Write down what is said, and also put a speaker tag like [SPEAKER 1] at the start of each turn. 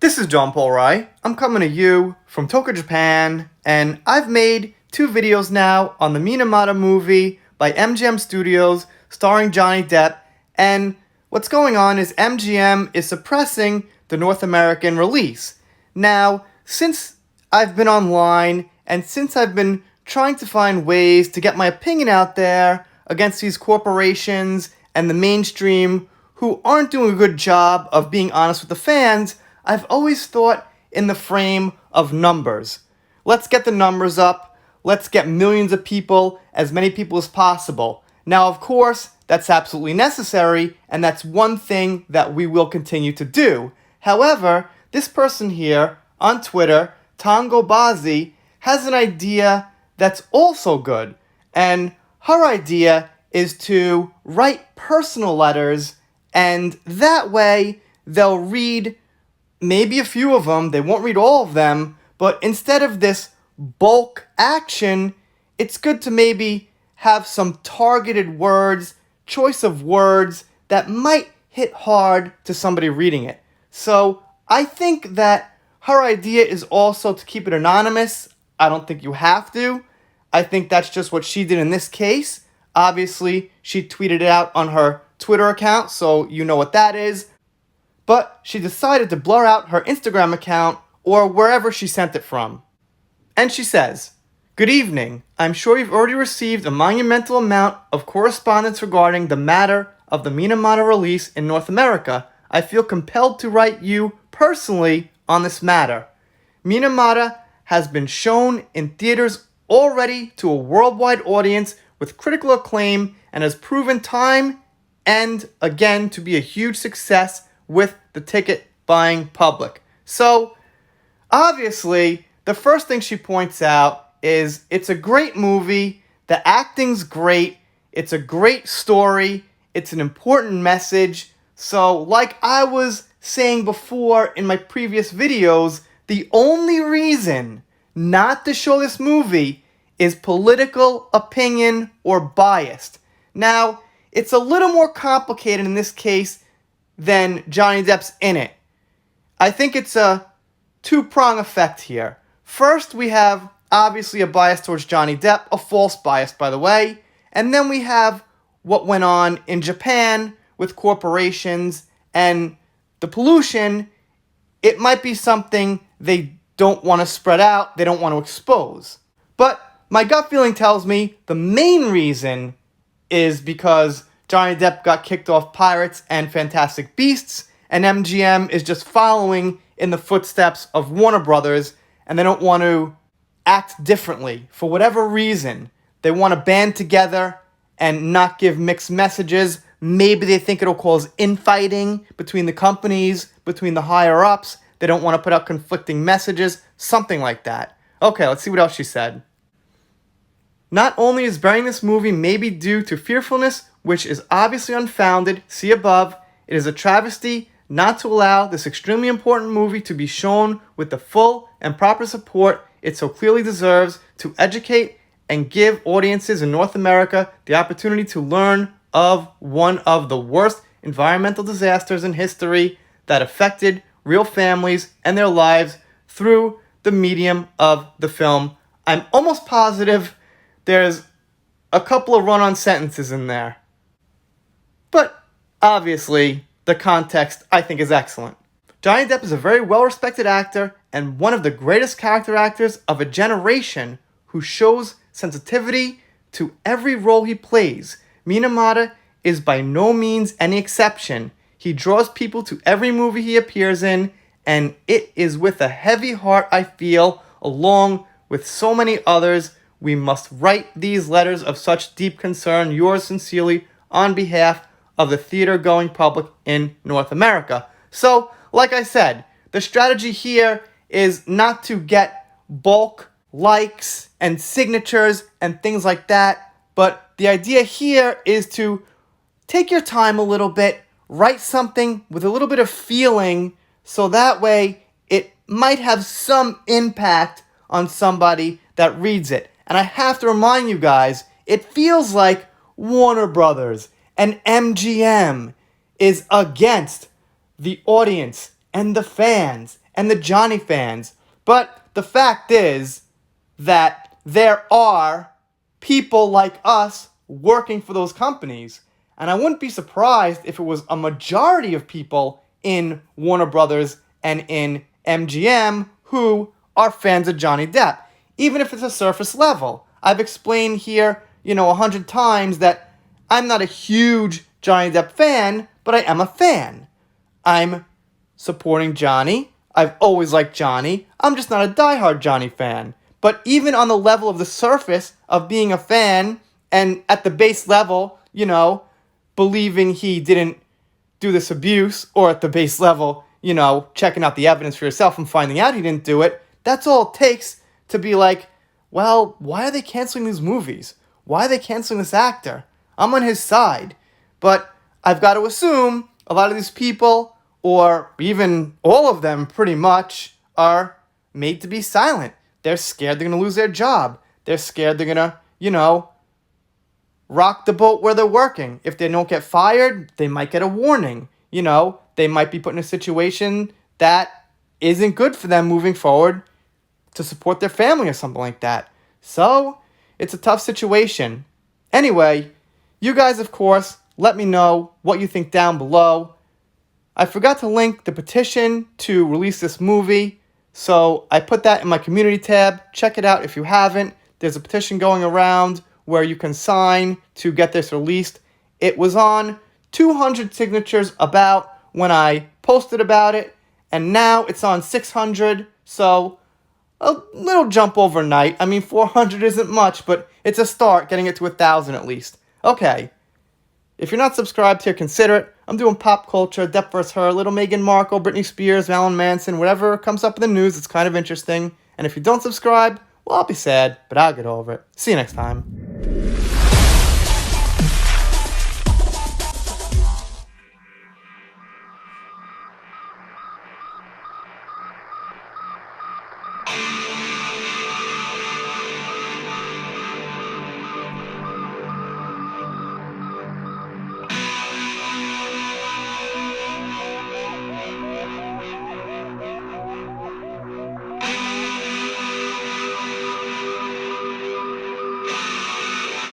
[SPEAKER 1] This is John Paul Rai. I'm coming to you from Tokyo, Japan, and I've made 2 videos now on the Minamata movie by MGM Studios starring Johnny Depp, and what's going on is MGM is suppressing the North American release. Now, since I've been online and since I've been trying to find ways to get my opinion out there against these corporations and the mainstream who aren't doing a good job of being honest with the fans, I've always thought in the frame of numbers. Let's get the numbers up. Let's get millions of people, as many people as possible. Now, of course, that's absolutely necessary, and that's one thing that we will continue to do. However, this person here on Twitter, Tango Bazi, has an idea that's also good. And her idea is to write personal letters, and that way they'll read maybe a few of them. They won't read all of them, but instead of this bulk action, it's good to maybe have some targeted words, choice of words that might hit hard to somebody reading it. So I think that her idea is also to keep it anonymous. I don't think you have to. I think that's just what she did in this case. Obviously, she tweeted it out on her Twitter account, so you know what that is. But she decided to blur out her Instagram account or wherever she sent it from. And she says, "Good evening. I'm sure you've already received a monumental amount of correspondence regarding the matter of the Minamata release in North America. I feel compelled to write you personally on this matter. Minamata has been shown in theaters already to a worldwide audience with critical acclaim and has proven time and again to be a huge success with the ticket buying public." So, obviously, the first thing she points out is it's a great movie, the acting's great, it's a great story, it's an important message. So, like I was saying before in my previous videos, the only reason not to show this movie is political opinion or biased. Now, it's a little more complicated in this case than Johnny Depp's in it. I think it's a two-prong effect here. First, we have obviously a bias towards Johnny Depp, a false bias, by the way, and then we have what went on in Japan with corporations and the pollution. It might be something they don't want to spread out, they don't want to expose. But my gut feeling tells me the main reason is because Johnny Depp got kicked off Pirates and Fantastic Beasts, and MGM is just following in the footsteps of Warner Brothers, and they don't want to act differently. For whatever reason, they want to band together and not give mixed messages. Maybe they think it'll cause infighting between the companies, between the higher-ups. They don't want to put out conflicting messages, something like that. Okay, let's see what else she said. "Not only is burying this movie maybe due to fearfulness, which is obviously unfounded, see above, it is a travesty not to allow this extremely important movie to be shown with the full and proper support it so clearly deserves, to educate and give audiences in North America the opportunity to learn of one of the worst environmental disasters in history that affected real families and their lives through the medium of the film." I'm almost positive there's a couple of run-on sentences in there. But obviously, the context, I think, is excellent. Johnny Depp is a very well-respected actor and one of the greatest character actors of a generation who shows sensitivity to every role he plays. Minamata is by no means any exception. He draws people to every movie he appears in, and it is with a heavy heart I feel, along with so many others, we must write these letters of such deep concern. Yours sincerely, on behalf of the theater-going public in North America. So, like I said, the strategy here is not to get bulk likes and signatures and things like that, but the idea here is to take your time a little bit, write something with a little bit of feeling, so that way it might have some impact on somebody that reads it. And I have to remind you guys, it feels like Warner Brothers and MGM is against the audience and the fans and the Johnny fans. But the fact is that there are people like us working for those companies. And I wouldn't be surprised if it was a majority of people in Warner Brothers and in MGM who are fans of Johnny Depp, even if it's a surface level. I've explained here, 100 times that I'm not a huge Johnny Depp fan, but I am a fan. I'm supporting Johnny. I've always liked Johnny. I'm just not a diehard Johnny fan. But even on the level of the surface of being a fan, and at the base level, believing he didn't do this abuse, or at the base level, checking out the evidence for yourself and finding out he didn't do it, that's all it takes to be like, well, why are they canceling these movies? Why are they canceling this actor? I'm on his side. But I've got to assume a lot of these people, or even all of them pretty much, are made to be silent. They're scared they're going to lose their job. They're scared they're going to, rock the boat where they're working. If they don't get fired, they might get a warning. They might be put in a situation that isn't good for them moving forward to support their family or something like that. So, it's a tough situation. Anyway, you guys, of course, let me know what you think down below. I forgot to link the petition to release this movie, so I put that in my community tab. Check it out if you haven't. There's a petition going around where you can sign to get this released. It was on 200 signatures about when I posted about it, and now it's on 600, so a little jump overnight. 400 isn't much, but it's a start, getting it to 1,000 at least. Okay, if you're not subscribed here, consider it. I'm doing pop culture, Depp vs. Her, Little Meghan Markle, Britney Spears, Marilyn Manson, whatever comes up in the news, it's kind of interesting. And if you don't subscribe, well, I'll be sad, but I'll get over it. See you next time.